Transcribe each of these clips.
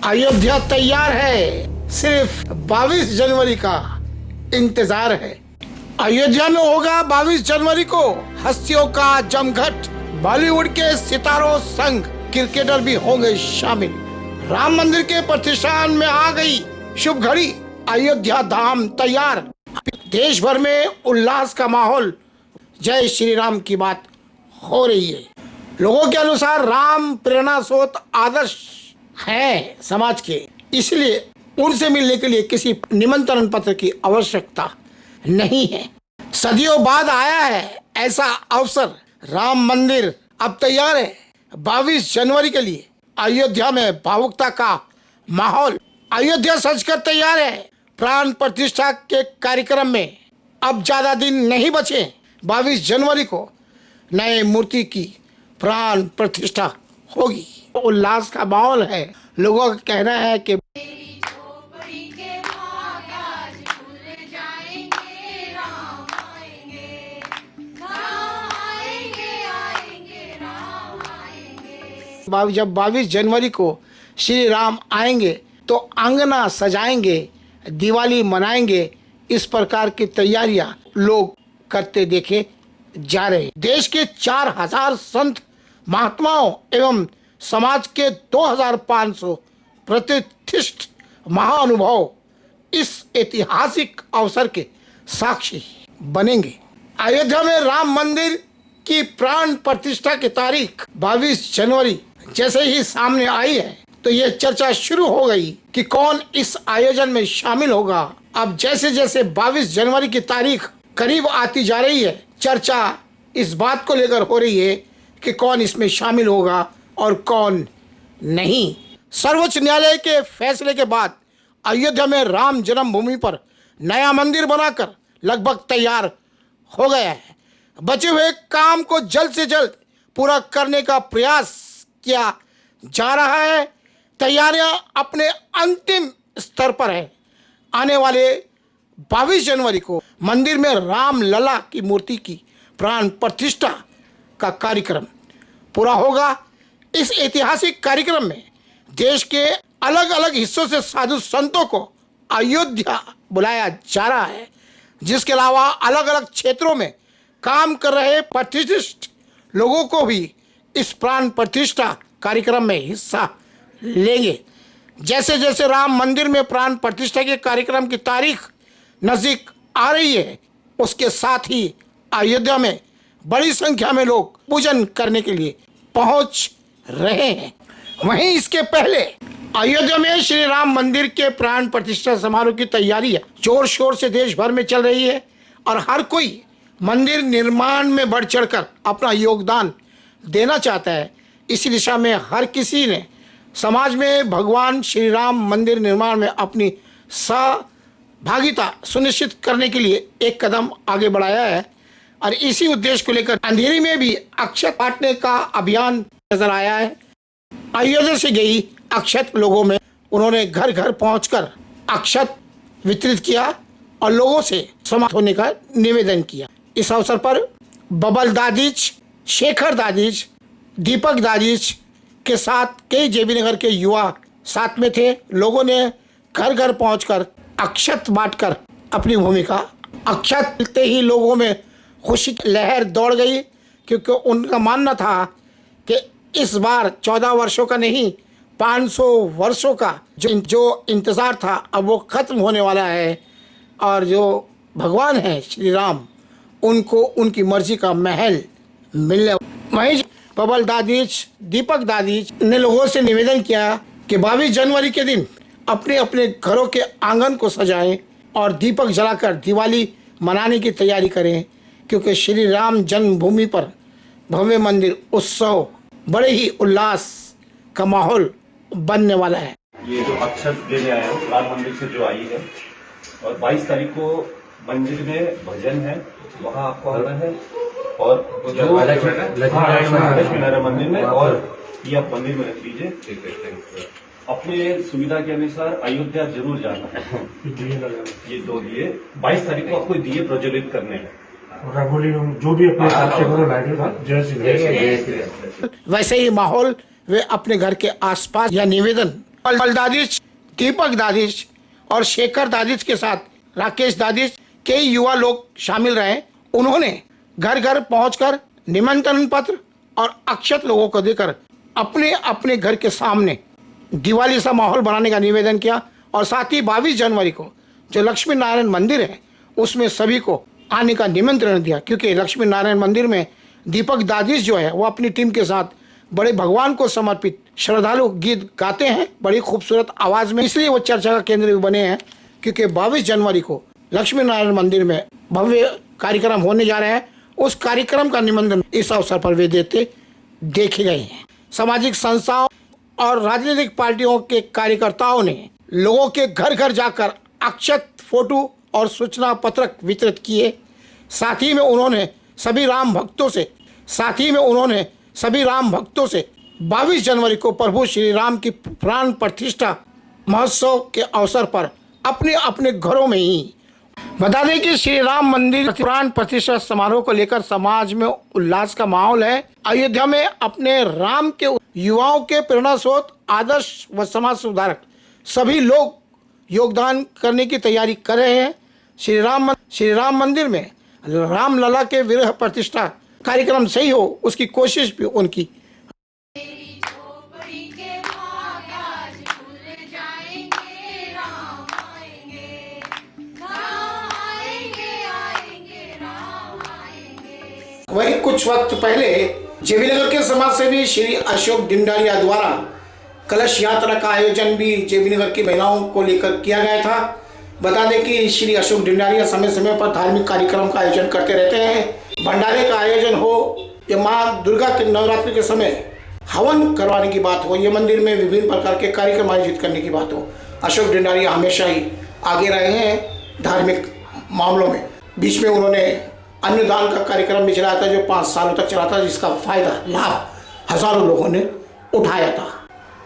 अयोध्या तैयार है, सिर्फ 22 जनवरी का इंतजार है। अयोध्या में होगा 22 जनवरी को हस्तियों का जमघट। बॉलीवुड के सितारों संग क्रिकेटर भी होंगे शामिल। राम मंदिर के प्रतिष्ठान में आ गई शुभ घड़ी, अयोध्या धाम तैयार। देश भर में उल्लास का माहौल, जय श्री राम की बात हो रही है। लोगों के अनुसार राम प्रेरणा स्रोत आदर्श हैं समाज के, इसलिए उनसे मिलने के लिए किसी निमंत्रण पत्र की आवश्यकता नहीं है। सदियों बाद आया है ऐसा अवसर। राम मंदिर अब तैयार है 22 जनवरी के लिए। अयोध्या में भावुकता का माहौल। अयोध्या सजकर तैयार है प्राण प्रतिष्ठा के कार्यक्रम में। अब ज्यादा दिन नहीं बचे। 22 जनवरी को नए मूर्ति की प्राण प्रतिष्ठा होगी। उल्लास का माहौल है। लोगों का कहना है कि जब 22 जनवरी को श्री राम आएंगे तो आंगना सजाएंगे, दिवाली मनाएंगे। इस प्रकार की तैयारियां लोग करते देखे जा रहे। देश के 4000 संत महात्माओं एवं समाज के 2500 प्रतिष्ठित महाअनुभव इस ऐतिहासिक अवसर के साक्षी बनेंगे। अयोध्या में राम मंदिर की प्राण प्रतिष्ठा की तारीख 22 जनवरी जैसे ही सामने आई है तो ये चर्चा शुरू हो गई कि कौन इस आयोजन में शामिल होगा। अब जैसे जैसे 22 जनवरी की तारीख करीब आती जा रही है, चर्चा इस बात को लेकर हो रही है कि कौन इसमें शामिल होगा और कौन नहीं। सर्वोच्च न्यायालय के फैसले के बाद अयोध्या में राम जन्मभूमि पर नया मंदिर बनाकर लगभग तैयार हो गया है। बचे हुए काम को जल्द से जल्द पूरा करने का प्रयास किया जा रहा है। तैयारियां अपने अंतिम स्तर पर है। आने वाले 22 जनवरी को मंदिर में राम लला की मूर्ति की प्राण प्रतिष्ठा का कार्यक्रम पूरा होगा। इस ऐतिहासिक कार्यक्रम में देश के अलग अलग हिस्सों से साधु संतों को अयोध्या बुलाया जा रहा है, जिसके अलावा अलग अलग क्षेत्रों में काम कर रहे प्रतिष्ठित लोगों को भी इस प्राण प्रतिष्ठा कार्यक्रम में हिस्सा लेंगे। जैसे जैसे राम मंदिर में प्राण प्रतिष्ठा के कार्यक्रम की तारीख नजदीक आ रही है, उसके साथ ही अयोध्या में बड़ी संख्या में लोग पूजन करने के लिए पहुंच रहे हैं। वहीं इसके पहले अयोध्या में श्री राम मंदिर के प्राण प्रतिष्ठा समारोह की तैयारी जोर शोर से देश भर में चल रही है और हर कोई मंदिर निर्माण में बढ़ चढ़कर अपना योगदान देना चाहता है। इसी दिशा में हर किसी ने समाज में भगवान श्री राम मंदिर निर्माण में अपनी सहभागिता सुनिश्चित करने के लिए एक कदम आगे बढ़ाया है और इसी उद्देश्य को लेकर अंधेरी में भी अक्षत बांटने का अभियान नजर आया है। अयोध्या से गई अक्षत लोगों में उन्होंने घर घर पहुंचकर अक्षत वितरित किया और लोगों से समाप्त होने का निवेदन किया। इस अवसर पर बबल दादीज, शेखर दादीज, दीपक दादीज के साथ कई जेबी नगर के युवा साथ में थे। लोगों ने घर घर पहुंचकर अक्षत बांटकर अपनी भूमिका। अक्षत मिलते ही लोगों में खुशी की लहर दौड़ गई, क्योंकि उनका मानना था कि इस बार 14 वर्षों का नहीं 500 वर्षों का जो इंतज़ार था अब वो ख़त्म होने वाला है और जो भगवान है श्री राम उनको उनकी मर्जी का महल मिलने। वहीं बबल दादीज, दीपक दादीज ने लोगों से निवेदन किया कि 22 जनवरी के दिन अपने अपने घरों के आंगन को सजाएं और दीपक जलाकर दिवाली मनाने की तैयारी करें, क्योंकि श्री राम जन्मभूमि पर भव्य मंदिर उत्सव बड़े ही उल्लास का माहौल बनने वाला है। ये जो अक्षत देने आए हैं राम मंदिर से जो आई है और 22 तारीख को मंदिर में भजन है, वहाँ आपको आना है और लक्ष्मी नारायण मंदिर में और ये आप मंदिर में रख लीजिए। अपने सुविधा के अनुसार अयोध्या जरूर जाना है। ये 2 दिए 22 तारीख को आपको दिए प्रज्वलित करने हैं। रंगोली जो भी अपने हिसाब से करो लाइट जय श्री राम। वैसे ही माहौल वे अपने घर के आसपास यह निवेदन दादिश, दीपक दादिश और शेखर दादिश के साथ राकेश दादिश कई युवा लोग शामिल रहे। उन्होंने घर घर पहुंचकर निमंत्रण पत्र और अक्षत लोगों को देकर अपने अपने घर के सामने दिवाली सा माहौल बनाने का निवेदन किया और साथ ही 22 जनवरी को जो लक्ष्मी नारायण मंदिर है उसमें सभी को आने का निमंत्रण दिया, क्योंकि लक्ष्मी नारायण मंदिर में दीपक दादिश जो है वो अपनी टीम के साथ बड़े भगवान को समर्पित श्रद्धालु गीत गाते हैं बड़ी खूबसूरत आवाज में, इसलिए वो चर्चा का केंद्र भी बने हैं। क्योंकि 22 जनवरी को लक्ष्मी नारायण मंदिर में भव्य कार्यक्रम होने जा रहे हैं, उस कार्यक्रम का निमंत्रण इस अवसर पर वे देते देखे गए हैं। सामाजिक संस्थाओं और राजनीतिक पार्टियों के कार्यकर्ताओं ने लोगों के घर घर जाकर अक्षत, फोटो और सूचना पत्रक वितरित किए। साथ ही में उन्होंने सभी राम भक्तों से 22 जनवरी को प्रभु श्री राम की प्राण प्रतिष्ठा महोत्सव के अवसर पर अपने अपने घरों में ही, बता दें कि श्री राम मंदिर प्राण प्रतिष्ठा समारोह को लेकर समाज में उल्लास का माहौल है। अयोध्या में अपने राम के युवाओं के प्रेरणा स्रोत, आदर्श व समाज सुधारक सभी लोग योगदान करने की तैयारी कर रहे हैं। श्री राम मंदिर में रामलला के विग्रह प्रतिष्ठा कार्यक्रम सही हो उसकी कोशिश भी उनकी। वहीं कुछ वक्त पहले जेबीनगर के समाज सेवी श्री अशोक डिंडारिया द्वारा कलश यात्रा का आयोजन भी जेबीनगर की महिलाओं को लेकर किया गया था। बता दें कि श्री अशोक डिंडारिया समय समय पर धार्मिक कार्यक्रम का आयोजन करते रहते हैं। भंडारे का आयोजन हो या माँ दुर्गा के नवरात्रि के समय हवन करवाने की बात हो, ये मंदिर में विभिन्न प्रकार के कार्यक्रम आयोजित करने की बात हो, अशोक डिंडारिया हमेशा ही आगे रहे हैं धार्मिक मामलों में। बीच में उन्होंने अन्नदान का कार्यक्रम भी चलाया था जो 5 सालों तक चला था, जिसका फायदा लाभ हजारों लोगों ने उठाया था।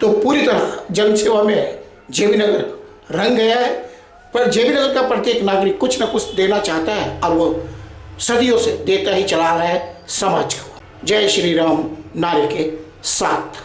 तो पूरी तरह जनसेवा में जेबीनगर रंग गया है, पर जेबीनगर का प्रत्येक नागरिक कुछ न कुछ देना चाहता है और वो सदियों से देता ही चला रहा है समाज को। जय श्री राम नारे के साथ।